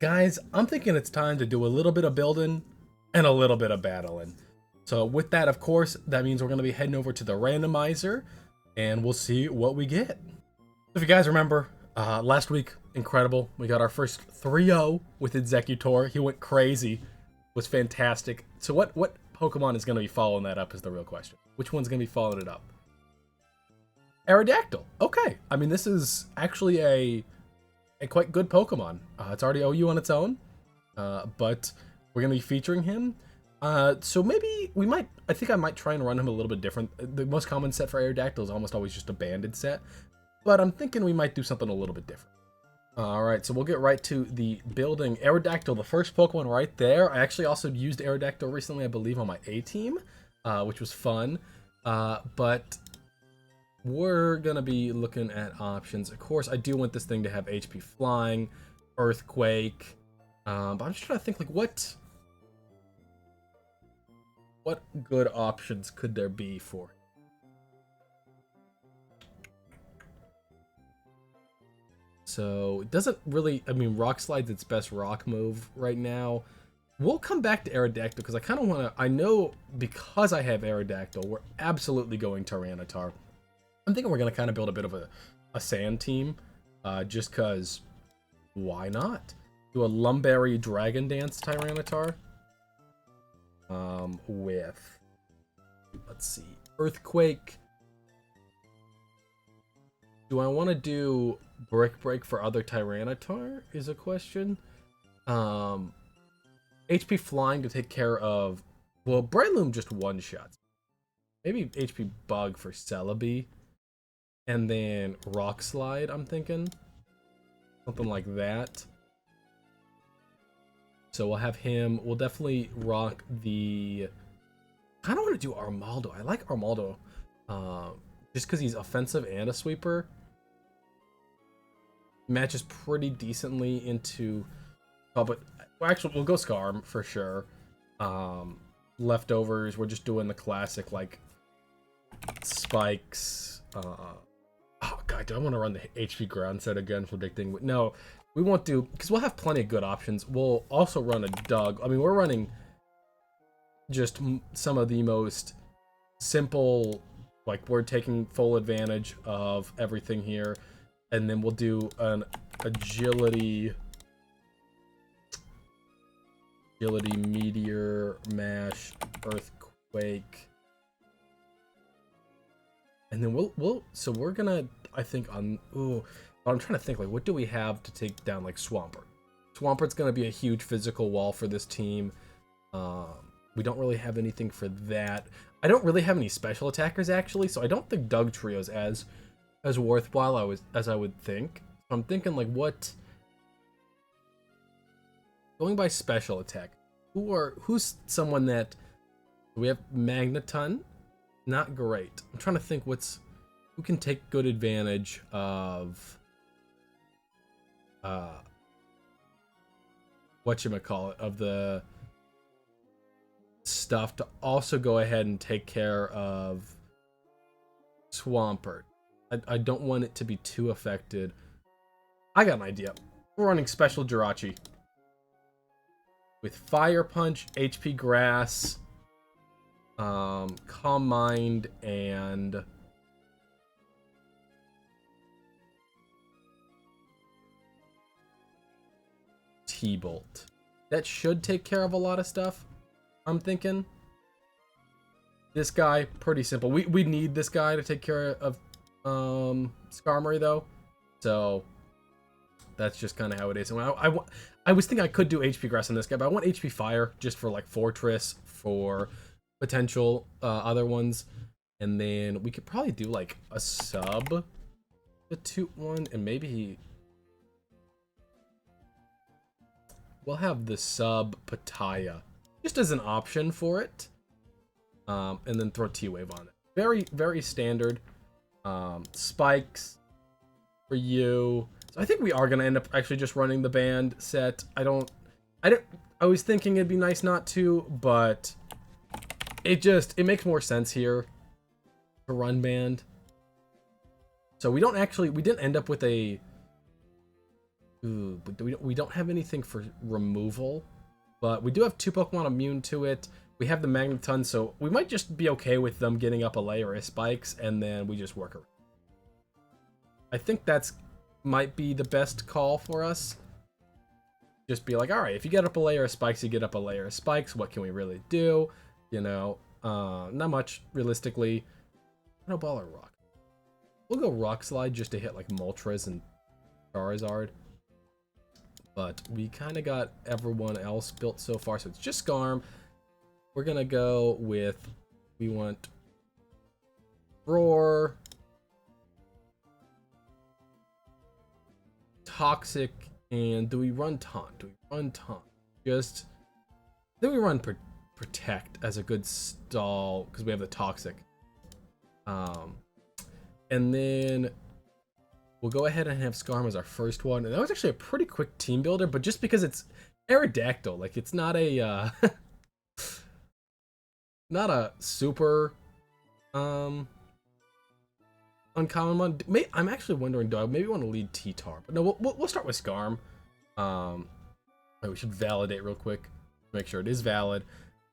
Guys, I'm thinking it's time to do a little bit of building and a little bit of battling. So with that, of course, that means we're going to be heading over to the randomizer and we'll see what we get. If you guys remember, last week, incredible. We got our first 3-0 with Executor. He went crazy. Was fantastic. So what Pokemon is going to be following that up is the real question. Which one's going to be following it up? Aerodactyl. Okay. I mean, this is actually a quite good Pokemon. It's already OU on its own, but we're going to be featuring him. So maybe we might, I think I might try and run him a little bit different. The most common set for Aerodactyl is almost always just a banded set, but I'm thinking we might do something a little bit different. Alright, so we'll get right to the building. Aerodactyl, the first Pokemon right there. I actually also used Aerodactyl recently, I believe, on my A team, which was fun. But we're gonna be looking at options. Of course, I do want this thing to have HP Flying, Earthquake, but I'm just trying to think, like, what good options could there be for it? So it doesn't really, I mean, Rock Slide's its best rock move right now. We'll come back to Aerodactyl because I kind of want to, I know because I have Aerodactyl, we're absolutely going Tyranitar. I'm thinking we're going to kind of build a bit of a sand team, just because why not? Do a Lumberry Dragon Dance Tyranitar with, let's see, Earthquake. Do I want to do Brick Break for other Tyranitar is a question. HP Flying to take care of, well, Breloom just one-shots. Maybe HP Bug for Celebi. And then Rock Slide, I'm thinking. Something like that. So we'll have him. We'll definitely rock the... I kind of want to do Armaldo. I like Armaldo. Just because he's offensive and a sweeper. Matches pretty decently into... Oh, but well, actually, we'll go Scarm for sure. Leftovers, we're just doing the classic, like, Spikes. Oh, God, do I want to run the HP ground set again for Big Thing? No, we won't do... Because we'll have plenty of good options. We'll also run a Doug. I mean, we're running just some of the most simple... Like, we're taking full advantage of everything here. And then we'll do an Agility, Meteor, Mash, Earthquake. And then so we're gonna, I think on, I'm trying to think, like, what do we have to take down, like, Swampert? Swampert's gonna be a huge physical wall for this team. We don't really have anything for that. I don't really have any special attackers, actually, so I don't think Doug Trio's as worthwhile as I would think. So I'm thinking, like, what, going by special attack, who's someone that we have? Magneton, not great. I'm trying to think who can take good advantage of whatchamacallit, of the stuff to also go ahead and take care of Swampert. I don't want it to be too affected. I got an idea. We're running Special Jirachi with Fire Punch, HP Grass, Calm Mind, and T-Bolt. That should take care of a lot of stuff, I'm thinking. This guy, pretty simple. We need this guy to take care of Skarmory, though, so that's just kind of how it is. And I was thinking I could do HP Grass on this guy, but I want HP Fire just for, like, Fortress, for potential other ones, and then we could probably do, like, a substitute one, and maybe we'll have the sub Pataya just as an option for it, and then throw T-Wave on it. Very, very standard. Spikes for you. So I think we are going to end up actually just running the band set. I was thinking it'd be nice not to, but it makes more sense here to run band. So we didn't end up with a Ooh, but we don't have anything for removal, but we do have 2 Pokemon immune to it. We have the Magneton, so we might just be okay with them getting up a layer of spikes, and then we just work around. I think that's might be the best call for us. Just be like, all right, if you get up a layer of spikes, you get up a layer of spikes. What can we really do? You know, not much, realistically. No ball or rock. We'll go Rock Slide just to hit like Moltres and Charizard. But we kind of got everyone else built so far, so it's just Scarm. We're gonna go with, we want Roar, Toxic, and do we run Taunt? Do we run Taunt? Just, then we run Protect as a good stall, because we have the Toxic. And then we'll go ahead and have Scarm as our first one. And that was actually a pretty quick team builder, but just because it's Aerodactyl, like it's not a not a super uncommon one. I'm actually wondering, do I maybe want to lead T-Tar? But no, we'll start with Scarm. We should validate real quick, make sure it is valid.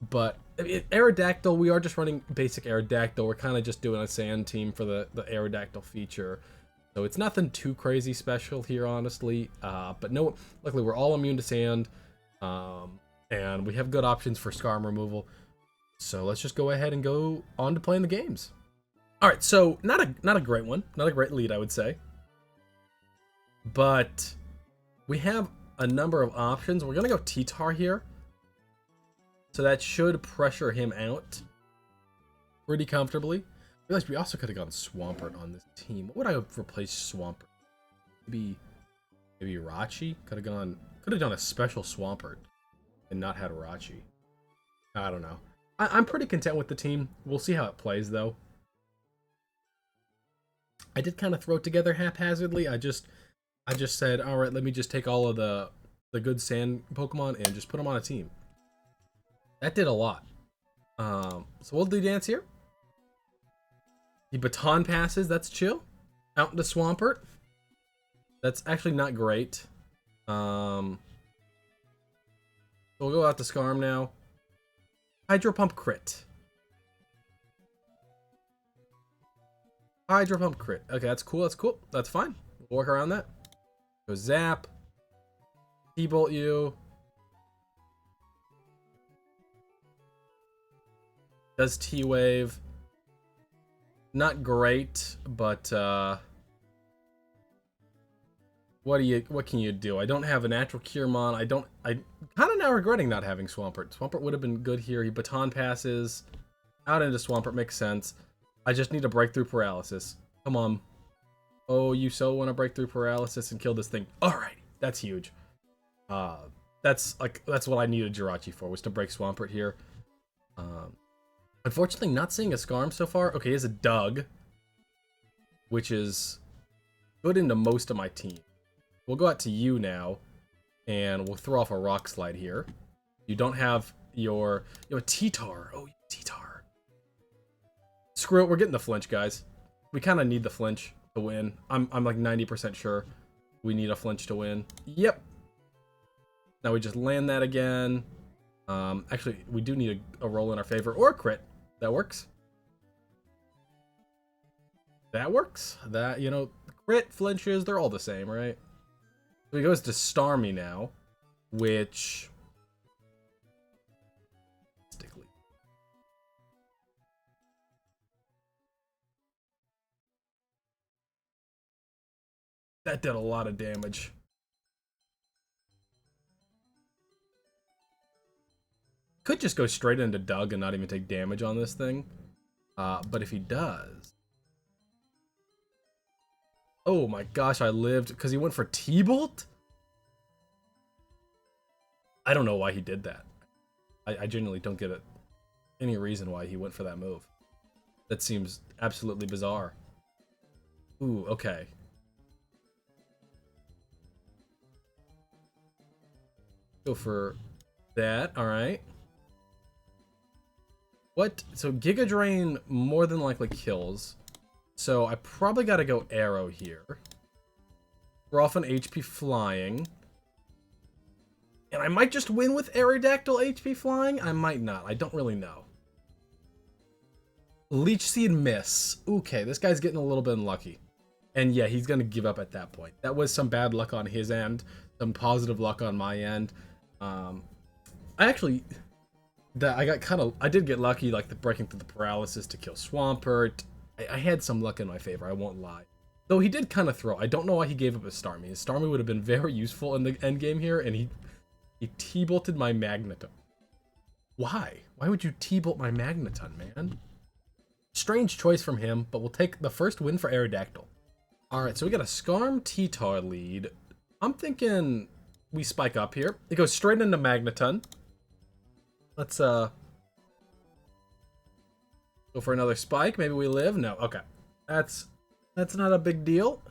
But Aerodactyl, we are just running basic Aerodactyl. We're kind of just doing a sand team for the Aerodactyl feature. So it's nothing too crazy special here, honestly. But no, luckily we're all immune to sand. And we have good options for Scarm removal. So let's just go ahead and go on to playing the games. All right, so not a great one. Not a great lead, I would say. But we have a number of options. We're going to go T-Tar here. So that should pressure him out pretty comfortably. I realized we also could have gone Swampert on this team. What would I have replaced Swampert? Maybe Rachi? Could have done a special Swampert and not had Rachi. I don't know. I'm pretty content with the team. We'll see how it plays though. I did kind of throw it together haphazardly. I just said, all right, let me just take all of the good sand Pokemon and just put them on a team. That did a lot. So we'll do dance here. The baton passes, that's chill. Out into Swampert. That's actually not great. So we'll go out to Scarm now. Hydro Pump crit. Hydro Pump crit. Okay, that's cool, that's cool. That's fine. We'll work around that. Go Zap. T-Bolt you. Does T-Wave. Not great, but what can you do? I don't have a natural Cure Mon. I'm kind of now regretting not having Swampert. Swampert would have been good here. He baton passes out into Swampert, makes sense. I just need a breakthrough paralysis. Come on. Oh, you so want to break through paralysis and kill this thing. Alright, that's huge. That's what I needed Jirachi for, was to break Swampert here. Unfortunately, not seeing a Scarm so far. Okay, he has a Doug, which is good into most of my team. We'll go out to you now, and we'll throw off a Rock Slide here. You don't have your... You have a T-Tar. Oh, T-Tar. Screw it, we're getting the flinch, guys. We kind of need the flinch to win. I'm like 90% sure we need a flinch to win. Yep. Now we just land that again. Actually, we do need a roll in our favor, or a crit. That works. That works. That, you know, crit, flinches, they're all the same, right? So he goes to Starmie now, which... That did a lot of damage. Could just go straight into Doug and not even take damage on this thing. But if he does... Oh my gosh, I lived because he went for T-Bolt? I don't know why he did that. I genuinely don't get it. Any reason why he went for that move. That seems absolutely bizarre. Ooh, okay. Go for that, alright. What? So Giga Drain more than likely kills. So I probably gotta go Arrow here. We're off an HP flying. And I might just win with Aerodactyl HP flying. I might not. I don't really know. Leech Seed miss. Okay, this guy's getting a little bit unlucky. And yeah, he's going to give up at that point. That was some bad luck on his end. Some positive luck on my end. I did get lucky, like the breaking through the paralysis to kill Swampert. I had some luck in my favor, I won't lie. Though he did kind of throw. I don't know why he gave up his Starmie. His Starmie would have been very useful in the end game here, and he T-bolted my Magneton. Why? Why would you T-bolt my Magneton, man? Strange choice from him, but we'll take the first win for Aerodactyl. Alright, so we got a Skarm T-Tar lead. I'm thinking we spike up here. It goes straight into Magneton. Let's go for another spike. Maybe we live. No, okay. That's not a big deal.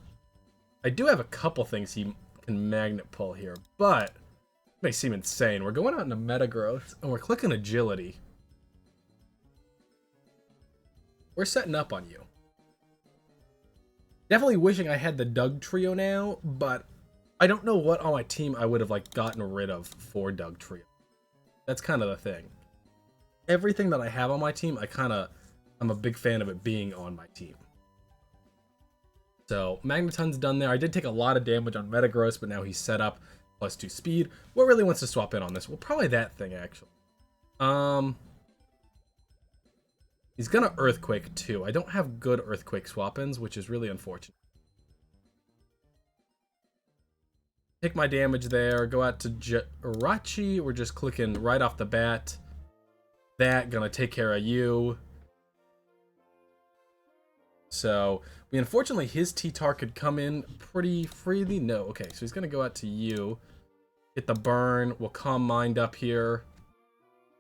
I do have a couple things he can magnet pull here, but it may seem insane. We're going out into Metagross and we're clicking Agility. We're setting up on you. Definitely wishing I had the Doug trio now, but I don't know what on my team I would have like gotten rid of for Doug trio. That's kind of the thing. Everything that I have on my team, I'm a big fan of it being on my team. So, Magneton's done there. I did take a lot of damage on Metagross, but now he's set up. +2 speed. What really wants to swap in on this? Well, probably that thing, actually. He's gonna Earthquake, too. I don't have good Earthquake swap-ins, which is really unfortunate. Take my damage there. Go out to Jirachi. We're just clicking right off the bat. That, gonna take care of you. So, unfortunately, his T-Tar could come in pretty freely. No, okay, so he's gonna go out to you. Hit the burn. We'll Calm Mind up here.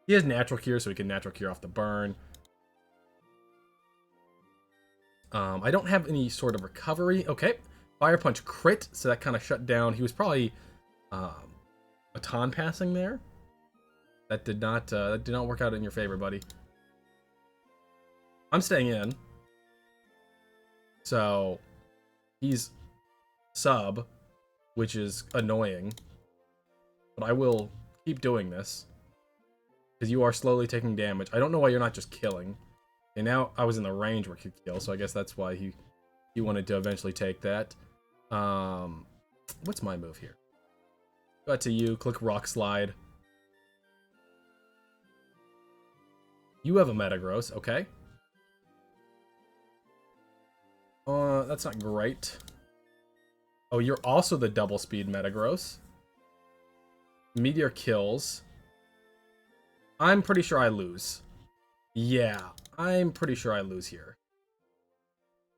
He has Natural Cure, so he can Natural Cure off the burn. I don't have any sort of recovery. Okay. Fire Punch crit, so that kind of shut down. He was probably baton passing there. That did not work out in your favor, buddy. I'm staying in. So, he's sub, which is annoying. But I will keep doing this. Because you are slowly taking damage. I don't know why you're not just killing. And now I was in the range where he could kill, so I guess that's why he wanted to eventually take that. What's my move here? Go out to you, click Rock Slide. You have a Metagross, okay. That's not great. Oh, you're also the double speed Metagross. Meteor kills. I'm pretty sure I lose. Yeah, I'm pretty sure I lose here.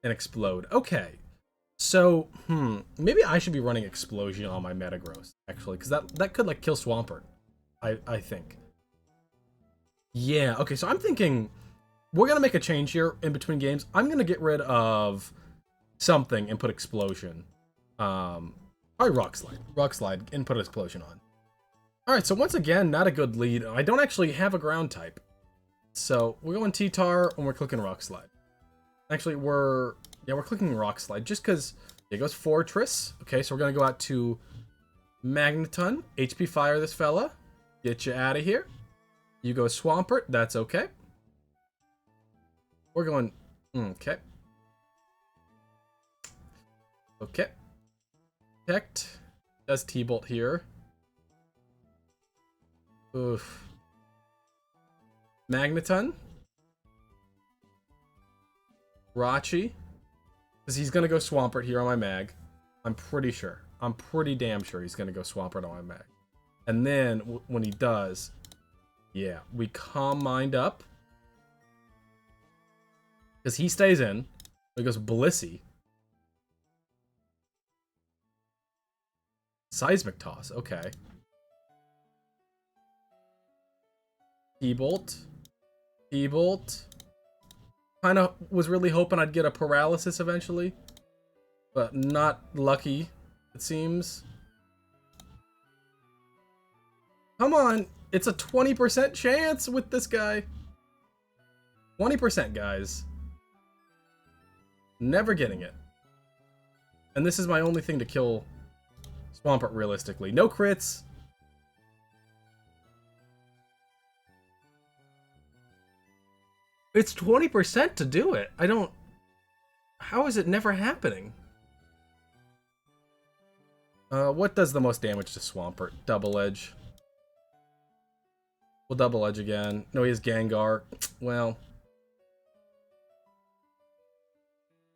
And explode. Okay. So, maybe I should be running Explosion on my Metagross, actually, because that could, like, kill Swampert, I think. Yeah, okay, so I'm thinking we're going to make a change here in between games. I'm going to get rid of something and put Explosion. Probably Rock Slide. Rock Slide and put Explosion on. Alright, so once again, not a good lead. I don't actually have a ground type. So, we're going T-Tar and we're clicking Rock Slide. Actually, we're clicking Rock Slide just because it goes Fortress. Okay, so we're going to go out to Magneton. HP Fire this fella. Get you out of here. You go Swampert. That's okay. We're going... Okay. Okay. Protect. Does T-Bolt here. Oof. Magneton. Rachi. Because he's going to go Swampert here on my mag. I'm pretty sure. I'm pretty damn sure he's going to go Swampert on my mag. And then, when he does, yeah, we Calm Mind up. Because he stays in. He goes Blissey. Seismic Toss, okay. T-Bolt. T-Bolt. Kind of was really hoping I'd get a Paralysis eventually. But not lucky, it seems. Come on! It's a 20% chance with this guy. 20%, guys. Never getting it. And this is my only thing to kill Swampert realistically. No crits. It's 20% to do it. I don't... How is it never happening? What does the most damage to Swampert? Double Edge. We'll Double Edge again. No, he has Gengar. Well.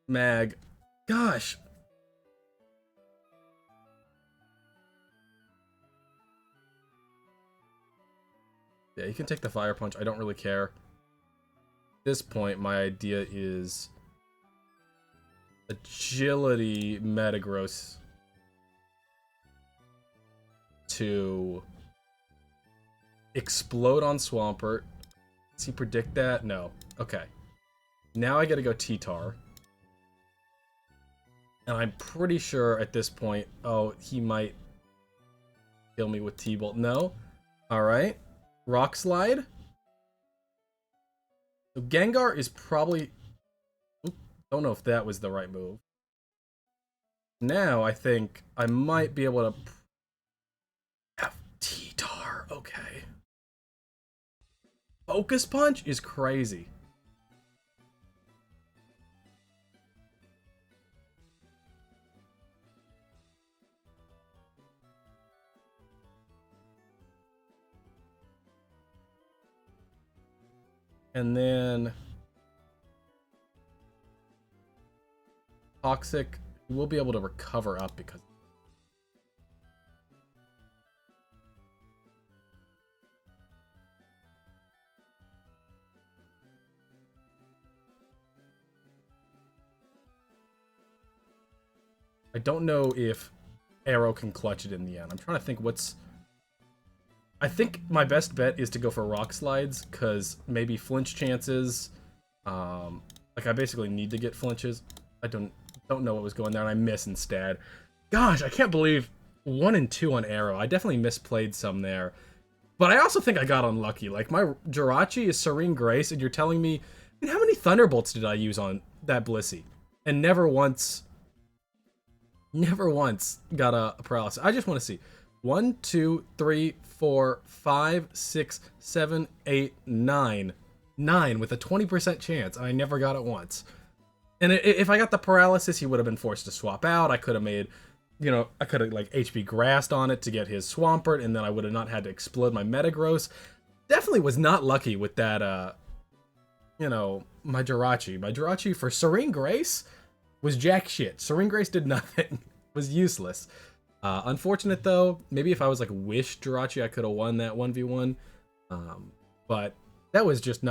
Mag. Gosh. Yeah, you can take the Fire Punch. I don't really care. At this point, my idea is Agility Metagross to explode on Swampert. Does he predict that? No. Okay. Now I gotta go T-Tar. And I'm pretty sure at this point, oh, he might kill me with T-Bolt. No? Alright. Rock Slide. So Gengar is probably... Oop, don't know if that was the right move. Now I think I might be able to... have T-Tar. Okay. Focus Punch is crazy. And then Toxic, we'll be able to recover up because I don't know if Arrow can clutch it in the end. I'm trying to think what's... I think my best bet is to go for Rock Slides, because maybe flinch chances. Like, I basically need to get flinches. I don't know what was going there, and I miss instead. Gosh, I can't believe 1 and 2 on Arrow. I definitely misplayed some there. But I also think I got unlucky. Like, my Jirachi is Serene Grace, and you're telling me... I mean, how many Thunderbolts did I use on that Blissey? And never once got a paralysis. I just want to see. 1, 2, 3, 4, 5, 6, 7, 8, 9. 9 with a 20% chance. I never got it once. And if I got the paralysis, he would have been forced to swap out. I could have made, you know, I could have like HP grassed on it to get his Swampert, and then I would have not had to explode my Metagross. Definitely was not lucky with that, you know, my Jirachi. My Jirachi for Serene Grace was jack shit. Serene Grace did nothing. Was useless. Unfortunate though, maybe if I was like Wish Jirachi, I could have won that 1v1. But that was just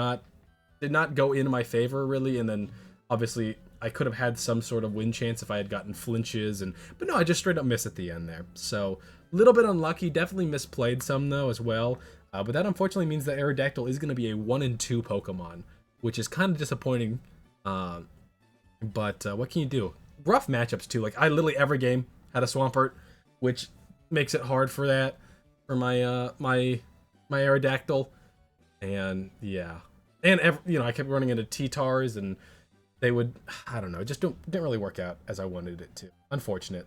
did not go in my favor really. And then obviously I could have had some sort of win chance if I had gotten flinches, but no, I just straight up missed at the end there. So a little bit unlucky, definitely misplayed some though as well. But that unfortunately means that Aerodactyl is going to be a 1 and 2 Pokemon, which is kind of disappointing. But what can you do? Rough matchups too. Like I literally every game had a Swampert, which makes it hard for that, for my my Aerodactyl, and yeah, and you know I kept running into T-Tars, and they would, I don't know, just didn't really work out as I wanted it to. Unfortunate.